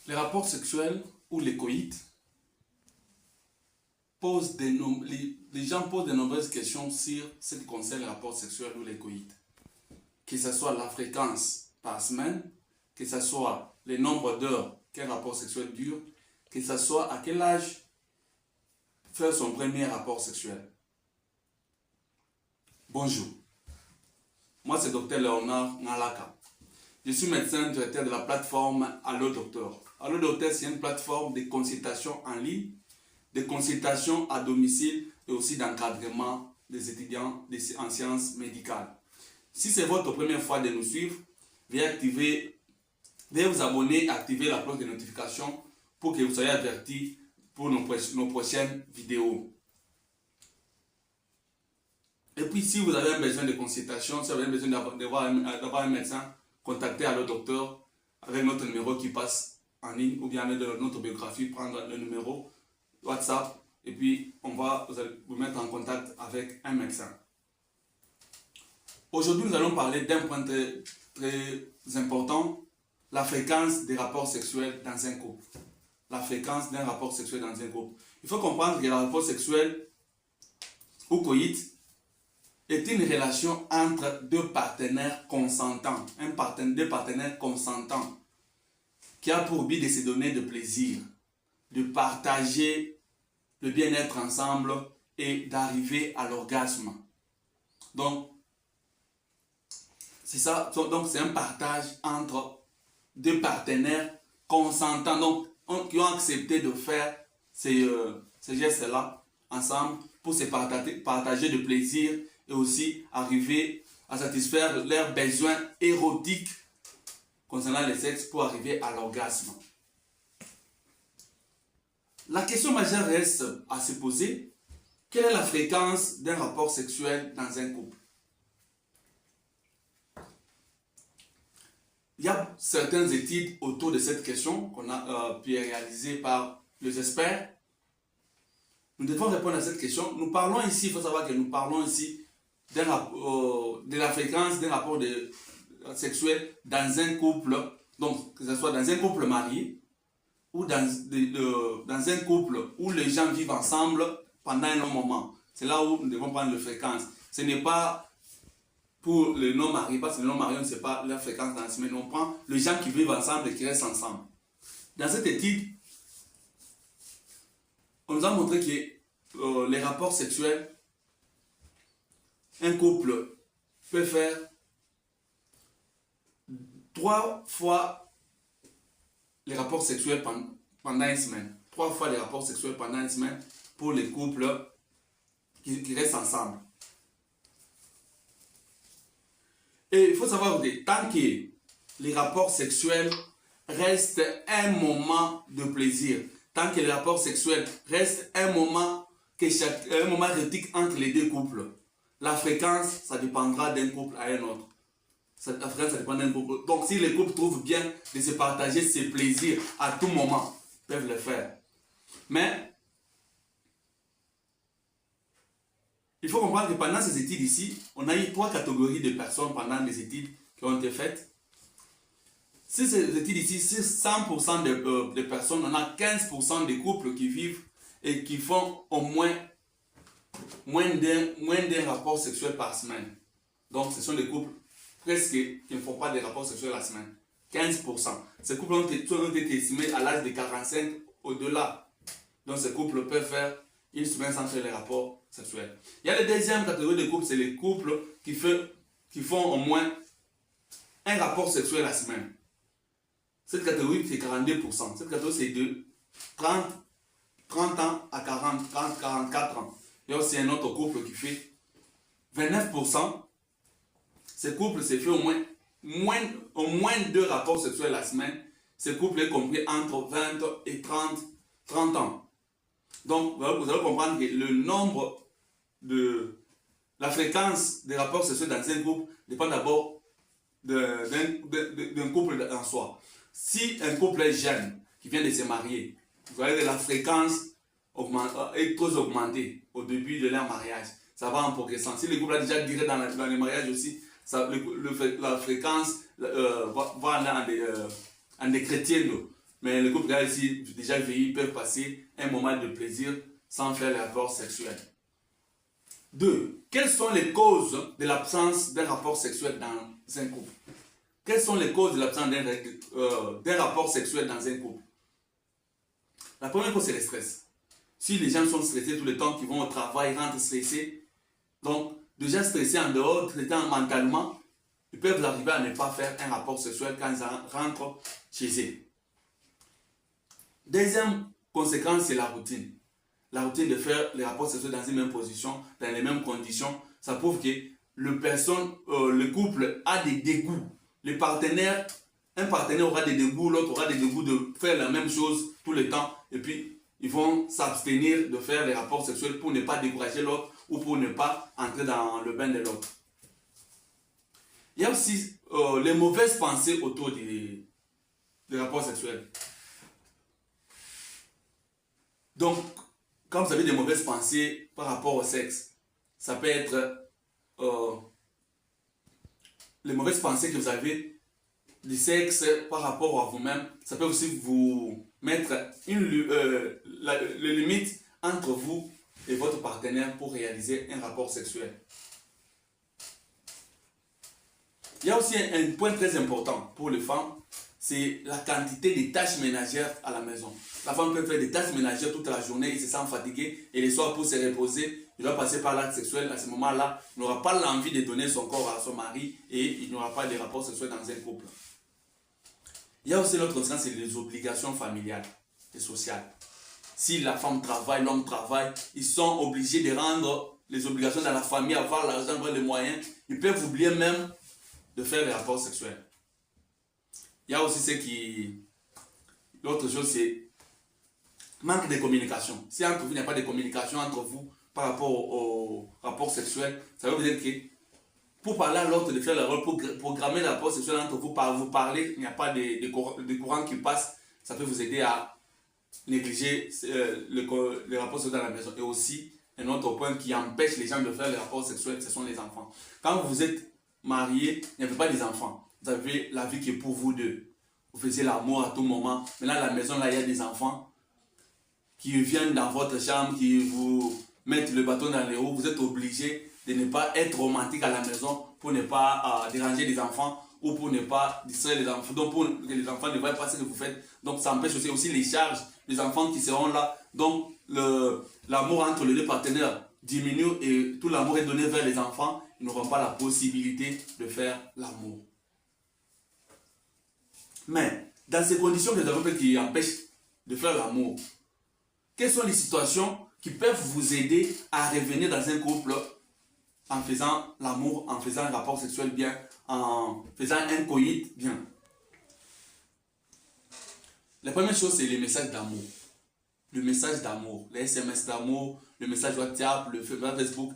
Les rapports sexuels ou les coïts posent les gens posent de nombreuses questions sur ce qui concerne les rapports sexuels ou les coïts. Que ce soit la fréquence par semaine, que ce soit le nombre d'heures qu'un rapport sexuel dure, que ce soit à quel âge faire son premier rapport sexuel. Bonjour, moi c'est Dr Léonard Nalaka. Je suis médecin directeur de la plateforme Allo Docteur. Allo Docteur, c'est une plateforme de consultation en ligne, de consultation à domicile et aussi d'encadrement des étudiants en sciences médicales. Si c'est votre première fois de nous suivre, veuillez vous abonner et activer la cloche de notification pour que vous soyez avertis pour nos prochaines vidéos. Et puis, si vous avez un besoin de consultation, si vous avez besoin d'avoir un médecin, contactez Allo Docteur avec notre numéro qui passe en ligne ou bien avec notre biographie, prendre le numéro WhatsApp et puis vous allez vous mettre en contact avec un médecin. Aujourd'hui, nous allons parler d'un point très important, la fréquence des rapports sexuels dans un couple. La fréquence d'un rapport sexuel dans un couple. Il faut comprendre que le rapport sexuel ou coït est une relation entre deux partenaires consentants, deux partenaires consentants qui a pour but de se donner de plaisir, de partager le bien-être ensemble et d'arriver à l'orgasme. Donc, c'est ça, donc c'est un partage entre deux partenaires consentants, donc qui ont accepté de faire ces gestes-là ensemble pour se partager de plaisir et aussi arriver à satisfaire leurs besoins érotiques concernant le sexe pour arriver à l'orgasme. La question majeure reste à se poser, quelle est la fréquence d'un rapport sexuel dans un couple? Il y a certaines études autour de cette question qu'on a pu réaliser par les experts. Nous devons répondre à cette question. Nous parlons ici, il faut savoir que nous parlons ici de la fréquence d'un rapport sexuel dans un couple, donc que ce soit dans un couple marié ou dans un couple où les gens vivent ensemble pendant un long moment. C'est là où nous devons prendre la fréquence. Ce n'est pas pour les non-mariés, parce que les non-mariés, on ne sait pas la fréquence dans la semaine. On prend les gens qui vivent ensemble et qui restent ensemble. Dans cette étude, on nous a montré que les rapports sexuels, un couple peut faire 3 fois les rapports sexuels pendant une semaine. 3 fois les rapports sexuels pendant une semaine pour les couples qui restent ensemble. Et il faut savoir que tant que les rapports sexuels restent un moment de plaisir, tant que les rapports sexuels restent un moment érotique entre les deux couples, la fréquence, ça dépendra d'un couple à un autre. La fréquence, ça dépend d'un couple. Donc, si les couples trouvent bien de se partager ces plaisirs à tout moment, ils peuvent le faire. Mais, il faut comprendre que pendant ces études ici, on a eu 3 catégories de personnes pendant les études qui ont été faites. Si ces études ici, si 100% de personnes, on a 15% des couples qui vivent et qui font au moins d'un rapport sexuel par semaine. Donc, ce sont des couples presque qui ne font pas de rapports sexuels la semaine. 15%. Ces couples ont été estimés à l'âge de 45 au-delà. Donc, ces couples peuvent faire une semaine sans faire les rapports sexuels. Il y a la deuxième catégorie de couples, c'est les couples qui font au moins un rapport sexuel la semaine. Cette catégorie, c'est 42%. Cette catégorie, c'est de 30 ans à 44 ans. Il y a aussi un autre couple qui fait 29%. Ce couple s'est fait au moins 2 rapports sexuels la semaine. Ce couple est compris entre 20 et 30 ans. Donc, vous allez comprendre que le nombre la fréquence des rapports sexuels dans un couple dépend d'abord d'un couple en soi. Si un couple est jeune, qui vient de se marier, vous voyez que la fréquence est très augmentée au début de leur mariage. Ça va en progressant. Si le couple a déjà duré dans les mariages aussi, la fréquence va aller en décrétienne Mais les couples qui ont ici déjà vieilli peuvent passer un moment de plaisir sans faire les rapports sexuels. 2. Quelles sont les causes de l'absence d'un rapport sexuel dans un couple? Quelles sont les causes de l'absence d'un rapport sexuel dans un couple? La première cause, c'est le stress. Si les gens sont stressés tout le temps, qu'ils vont au travail, rentrent stressés, donc déjà stressés en dehors, traitant mentalement, ils peuvent arriver à ne pas faire un rapport sexuel quand ils rentrent chez eux. Deuxième conséquence, c'est la routine. La routine de faire les rapports sexuels dans une même position, dans les mêmes conditions, ça prouve que le couple a des dégoûts. Un partenaire aura des dégoûts, l'autre aura des dégoûts de faire la même chose tout le temps. Et puis, ils vont s'abstenir de faire les rapports sexuels pour ne pas décourager l'autre ou pour ne pas entrer dans le bain de l'autre. Il y a aussi les mauvaises pensées autour des rapports sexuels. Donc, quand vous avez des mauvaises pensées par rapport au sexe, ça peut être les mauvaises pensées que vous avez du sexe par rapport à vous-même. Ça peut aussi vous mettre les limites entre vous et votre partenaire pour réaliser un rapport sexuel. Il y a aussi un point très important pour les femmes, c'est la quantité de tâches ménagères à la maison. La femme peut faire des tâches ménagères toute la journée, il se sent fatigué et le soir pour se reposer, il doit passer par l'acte sexuel. À ce moment-là, il n'aura pas l'envie de donner son corps à son mari et il n'aura pas de rapport sexuel dans un couple. Il y a aussi l'autre conséquence, c'est les obligations familiales et sociales. Si la femme travaille, l'homme travaille, ils sont obligés de rendre les obligations dans la famille, avoir l'argent, avoir les moyens. Ils peuvent oublier même de faire les rapports sexuels. Il y a aussi l'autre chose, c'est manque de communication. Si entre vous, il n'y a pas de communication entre vous par rapport au rapport sexuel, ça veut dire que pour parler à l'autre, de faire le rôle, pour programmer le rapport sexuel entre vous, vous parler, il n'y a pas de courant qui passe, ça peut vous aider à négliger les rapports sexuels dans la maison. Et aussi, un autre point qui empêche les gens de faire les rapports sexuels, ce sont les enfants. Quand vous êtes marié, il n'y avait pas des enfants. Vous avez la vie qui est pour vous deux. Vous faisiez l'amour à tout moment. Maintenant, à la maison, là, il y a des enfants qui viennent dans votre chambre, qui vous mettent le bâton dans les roues. Vous êtes obligé de ne pas être romantique à la maison pour ne pas déranger les enfants ou pour ne pas distraire les enfants. Donc, pour que les enfants ne voient pas ce que vous faites. Donc, ça empêche aussi les charges, les enfants qui seront là. Donc, l'amour entre les deux partenaires diminue et tout l'amour est donné vers les enfants. Ils n'auront pas la possibilité de faire l'amour. Mais, dans ces conditions que nous avons qui empêchent de faire l'amour, quelles sont les situations qui peuvent vous aider à revenir dans un couple en faisant l'amour, en faisant un rapport sexuel bien, en faisant un coït bien? La première chose, c'est les messages d'amour. Le message d'amour, les SMS d'amour, le message WhatsApp, le Facebook.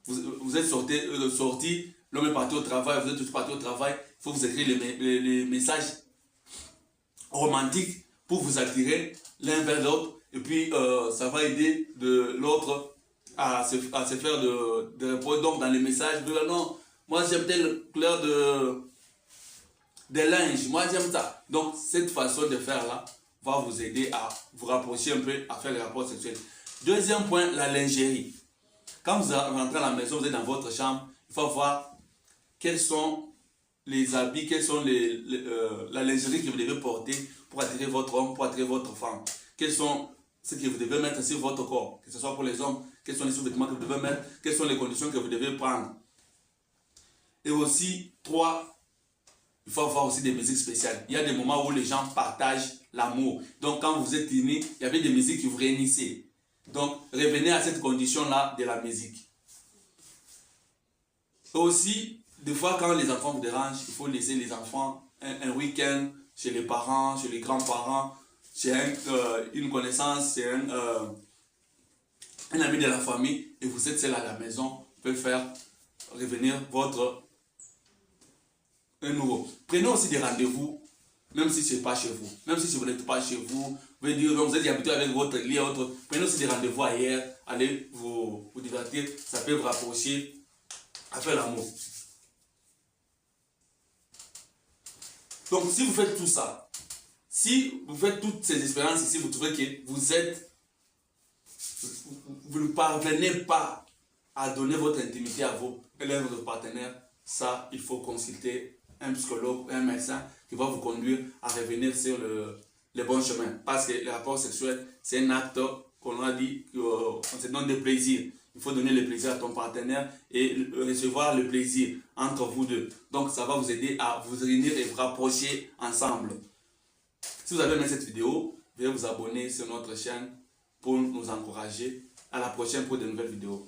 Vous êtes sortis, l'homme est parti au travail, vous êtes tous partis au travail. Il faut vous écrire les messages romantiques pour vous attirer l'un vers l'autre. Et puis, ça va aider l'autre à se faire de repos. Donc, dans les messages, non, moi j'aime telle couleur de linge, moi j'aime ça. Donc, cette façon de faire là va vous aider à vous rapprocher un peu, à faire les rapports sexuels. Deuxième point, la lingerie. Quand vous rentrez à la maison, vous êtes dans votre chambre, il faut voir quels sont les habits, quels sont la lingerie que vous devez porter pour attirer votre homme, pour attirer votre femme. Quels sont ce que vous devez mettre sur votre corps, que ce soit pour les hommes, quels sont les sous-vêtements que vous devez mettre, quelles sont les conditions que vous devez prendre. Et aussi, 3, il faut avoir aussi des musiques spéciales. Il y a des moments où les gens partagent l'amour. Donc, quand vous êtes unis, il y avait des musiques qui vous réunissaient. Donc, revenez à cette condition-là de la musique. Et aussi, des fois, quand les enfants vous dérangent, il faut laisser les enfants un week-end chez les parents, chez les grands-parents, chez une connaissance, chez un ami de la famille, et vous êtes seul à la maison, vous pouvez faire revenir un nouveau. Prenez aussi des rendez-vous, même si ce n'est pas chez vous. Même si vous n'êtes pas chez vous, vous pouvez dire, vous êtes habitué avec votre lit, prenez aussi des rendez-vous ailleurs, allez vous divertir, ça peut vous rapprocher à faire l'amour. Donc si vous faites tout ça, Si vous faites toutes ces expériences ici, vous trouvez que vous ne parvenez pas à donner votre intimité à votre partenaire, ça, il faut consulter un psychologue, un médecin qui va vous conduire à revenir sur le bon chemin. Parce que les rapports sexuels, c'est un acte qu'on a dit qu'on se donne des plaisirs. Il faut donner le plaisir à ton partenaire et recevoir le plaisir entre vous deux. Donc, ça va vous aider à vous réunir et vous rapprocher ensemble. Si vous avez aimé cette vidéo, veuillez vous abonner sur notre chaîne pour nous encourager. À la prochaine pour de nouvelles vidéos.